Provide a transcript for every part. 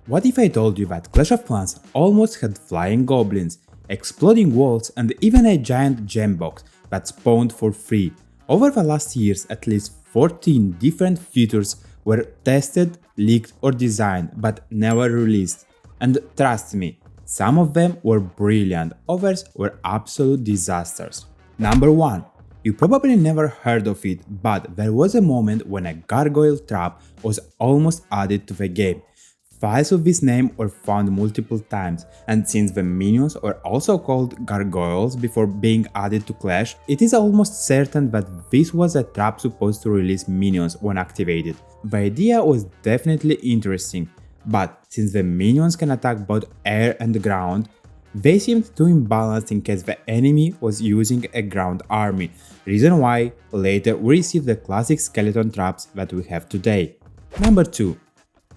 What if I told you that Clash of Clans almost had flying goblins, exploding walls, and even a giant gem box that spawned for free? Over the last years, at least 14 different features were tested, leaked, or designed, but never released. And trust me, some of them were brilliant, others were absolute disasters. Number 1. You probably never heard of it, but there was a moment when a gargoyle trap was almost added to the game. Files of this name were found multiple times, and since the minions were also called gargoyles before being added to Clash, it is almost certain that this was a trap supposed to release minions when activated. The idea was definitely interesting, but since the minions can attack both air and ground, they seemed too imbalanced in case the enemy was using a ground army, reason why later we received the classic skeleton traps that we have today. Number 2.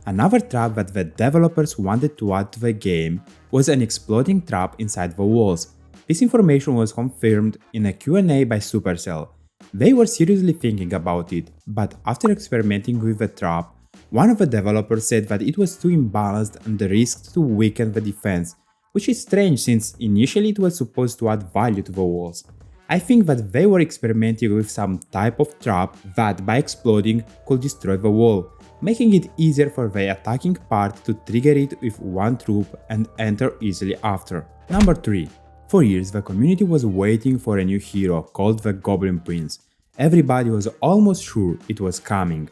Another trap that the developers wanted to add to the game was an exploding trap inside the walls. This information was confirmed in a Q&A by Supercell. They were seriously thinking about it, but after experimenting with the trap, one of the developers said that it was too imbalanced and risked to weaken the defense, which is strange since initially it was supposed to add value to the walls. I think that they were experimenting with some type of trap that by exploding could destroy the wall, making it easier for the attacking part to trigger it with one troop and enter easily after. Number 3. For years the community was waiting for a new hero called the Goblin Prince. Everybody was almost sure it was coming.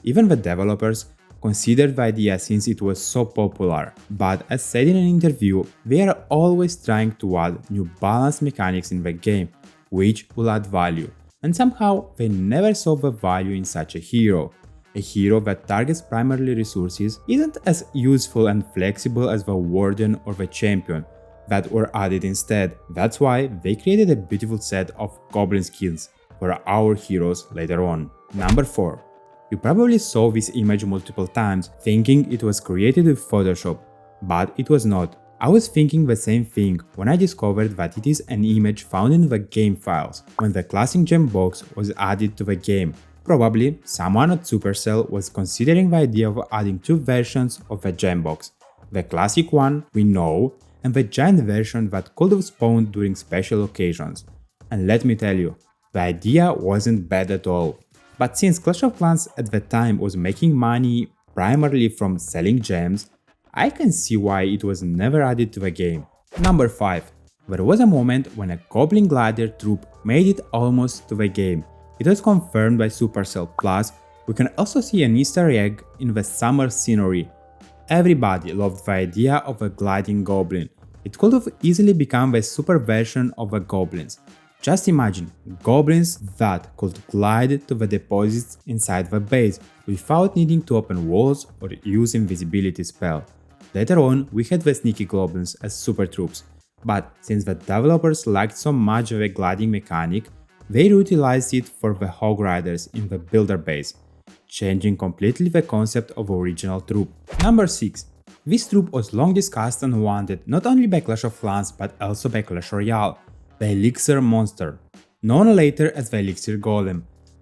Even the developers considered the idea since it was so popular, but as said in an interview, they are always trying to add new balance mechanics in the game, which will add value, and somehow they never saw the value in such a hero. A hero that targets primarily resources isn't as useful and flexible as the Warden or the Champion that were added instead. That's why they created a beautiful set of goblin skins for our heroes later on. Number 4. You probably saw this image multiple times thinking it was created with Photoshop, but it was not. I was thinking the same thing when I discovered that it is an image found in the game files when the classic gem box was added to the game. Probably someone at Supercell was considering the idea of adding two versions of the gem box, the classic one we know and the giant version that could have spawned during special occasions. And let me tell you, the idea wasn't bad at all. But since Clash of Clans at the time was making money primarily from selling gems, I can see why it was never added to the game. Number 5. There was a moment when a Goblin Glider troop made it almost to the game. It was confirmed by Supercell, plus we can also see an Easter egg in the summer scenery. Everybody loved the idea of a gliding goblin. It could have easily become the super version of the goblins. Just imagine goblins that could glide to the deposits inside the base without needing to open walls or use invisibility spell. Later on we had the sneaky goblins as super troops, but since the developers liked so much of a gliding mechanic, they reutilized it for the Hog Riders in the builder base, changing completely the concept of original troop. Number 6. This troop was long discussed and wanted not only by Clash of Clans but also by Clash Royale, the Elixir monster, known later as the Elixir Golem.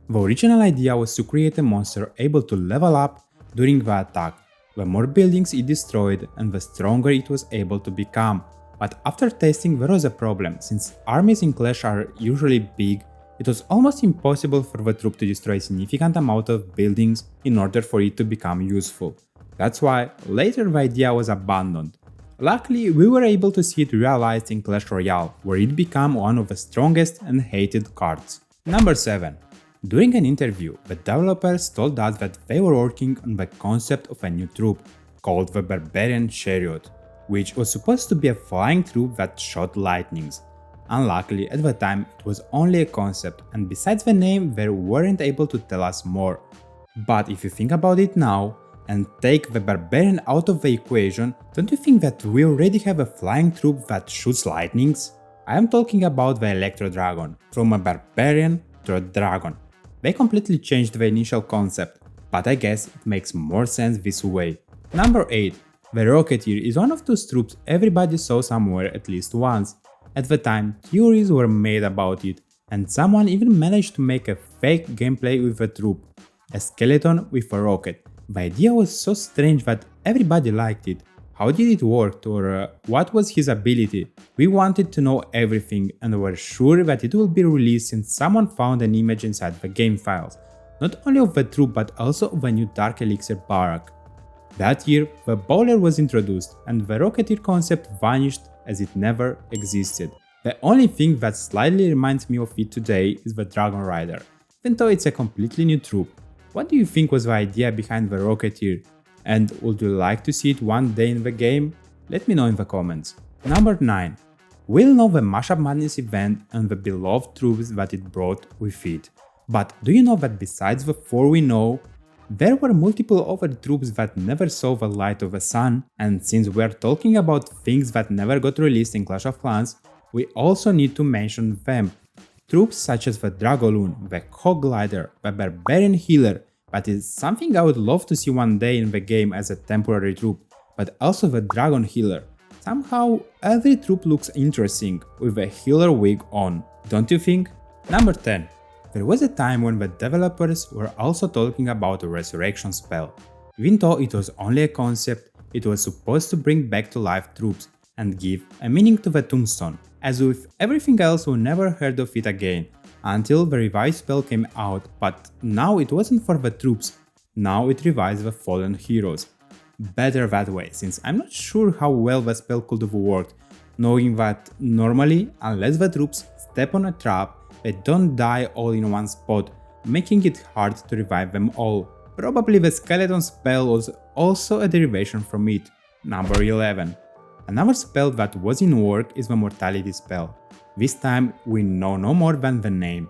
The original idea was to create a monster able to level up during the attack. The more buildings it destroyed and the stronger it was able to become. But after testing there was a problem, since armies in Clash are usually big. It was almost impossible for the troop to destroy a significant amount of buildings in order for it to become useful. That's why later the idea was abandoned. Luckily, we were able to see it realized in Clash Royale, where it became one of the strongest and hated cards. Number 7. During an interview, the developers told us that they were working on the concept of a new troop, called the Barbarian chariot, which was supposed to be a flying troop that shot lightnings. Unluckily, at the time it was only a concept, and besides the name they weren't able to tell us more. But if you think about it now, and take the Barbarian out of the equation, don't you think that we already have a flying troop that shoots lightnings? I am talking about the Electro Dragon, from a Barbarian to a Dragon. They completely changed the initial concept, but I guess it makes more sense this way. Number 8. The Rocketeer is one of those troops everybody saw somewhere at least once. At the time, theories were made about it, and someone even managed to make a fake gameplay with the troop, a skeleton with a rocket. The idea was so strange that everybody liked it. How did it work, or what was his ability? We wanted to know everything and were sure that it will be released since someone found an image inside the game files, not only of the troop but also of the new Dark Elixir DRAQ. That year, the Bowler was introduced and the Rocketeer concept vanished as it never existed. The only thing that slightly reminds me of it today is the Dragon Rider, even though it's a completely new troop. What do you think was the idea behind the Rocketeer? And would you like to see it one day in the game? Let me know in the comments. Number 9. We'll know the Mashup Madness event and the beloved troops that it brought with it. But do you know that besides the 4 we know, there were multiple other troops that never saw the light of the sun? And since we're talking about things that never got released in Clash of Clans, we also need to mention them. Troops such as the Dragoloon, the Hog Glider, the Barbarian Healer, that is something I would love to see one day in the game as a temporary troop, but also the Dragon Healer. Somehow every troop looks interesting with a healer wig on, don't you think? Number 10. There was a time when the developers were also talking about a resurrection spell. Even though it was only a concept, it was supposed to bring back to life troops and give a meaning to the tombstone. As with everything else, we never heard of it again, until the revised spell came out, but now it wasn't for the troops, now it revives the fallen heroes. Better that way, since I'm not sure how well the spell could have worked, knowing that normally, unless the troops step on a trap, they don't die all in one spot, making it hard to revive them all. Probably the skeleton spell was also a derivation from it. Number 11. Another spell that was in work is the mortality spell. This time we know no more than the name.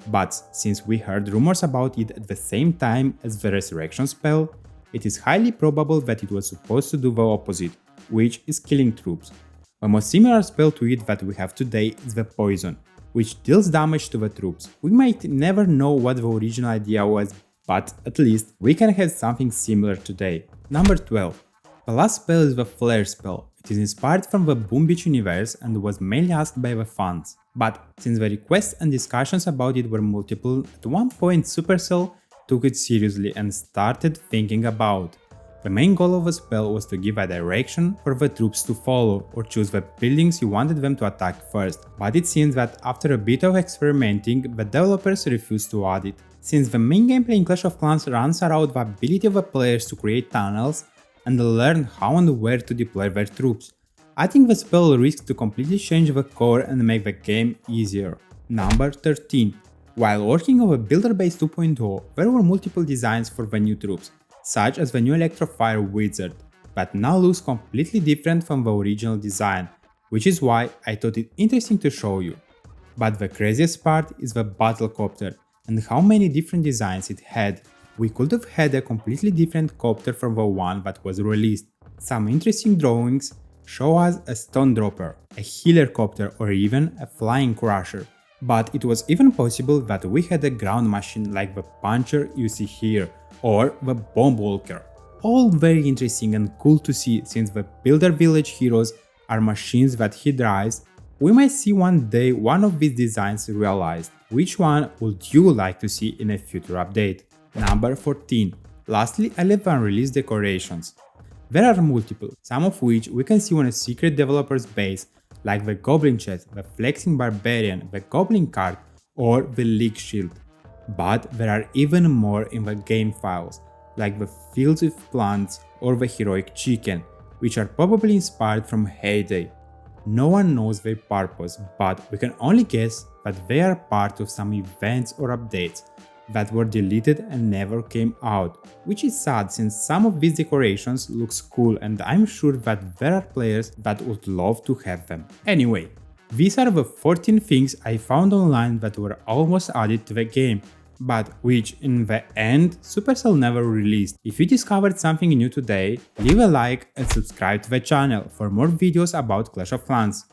But since we heard rumors about it at the same time as the resurrection spell, it is highly probable that it was supposed to do the opposite, which is killing troops. The most similar spell to it that we have today is the poison, which deals damage to the troops. We might never know what the original idea was, but at least we can have something similar today. Number 12. The last spell is the Flare spell. It is inspired from the Boom Beach universe and was mainly asked by the fans. But since the requests and discussions about it were multiple, at one point Supercell took it seriously and started thinking about. The main goal of the spell was to give a direction for the troops to follow or choose the buildings you wanted them to attack first, but it seems that after a bit of experimenting, the developers refused to add it. Since the main gameplay in Clash of Clans runs around the ability of the players to create tunnels and learn how and where to deploy their troops, I think the spell risks to completely change the core and make the game easier. Number 13. While working on the Builder Base 2.0, there were multiple designs for the new troops, such as the new Electrofire Wizard, but now looks completely different from the original design, which is why I thought it interesting to show you. But the craziest part is the Battlecopter and how many different designs it had. We could have had a completely different copter from the one that was released. Some interesting drawings show us a Stone Dropper, a Healer Copter or even a Flying Crusher. But it was even possible that we had a ground machine like the Puncher you see here, or the Bomb Walker. All very interesting and cool to see, since the Builder Village heroes are machines that he drives. We might see one day one of these designs realized. Which one would you like to see in a future update? Number 14. Lastly, I left the unreleased decorations. There are multiple, some of which we can see on a secret developer's base, like the Goblin Chest, the Flexing Barbarian, the Goblin Card, or the League Shield. But there are even more in the game files, like the Fields with Plants or the Heroic Chicken, which are probably inspired from Heyday. No one knows their purpose, but we can only guess that they are part of some events or updates that were deleted and never came out, which is sad since some of these decorations looks cool and I'm sure that there are players that would love to have them. Anyway, these are the 14 things I found online that were almost added to the game, but which in the end Supercell never released. If you discovered something new today, leave a like and subscribe to the channel for more videos about Clash of Clans.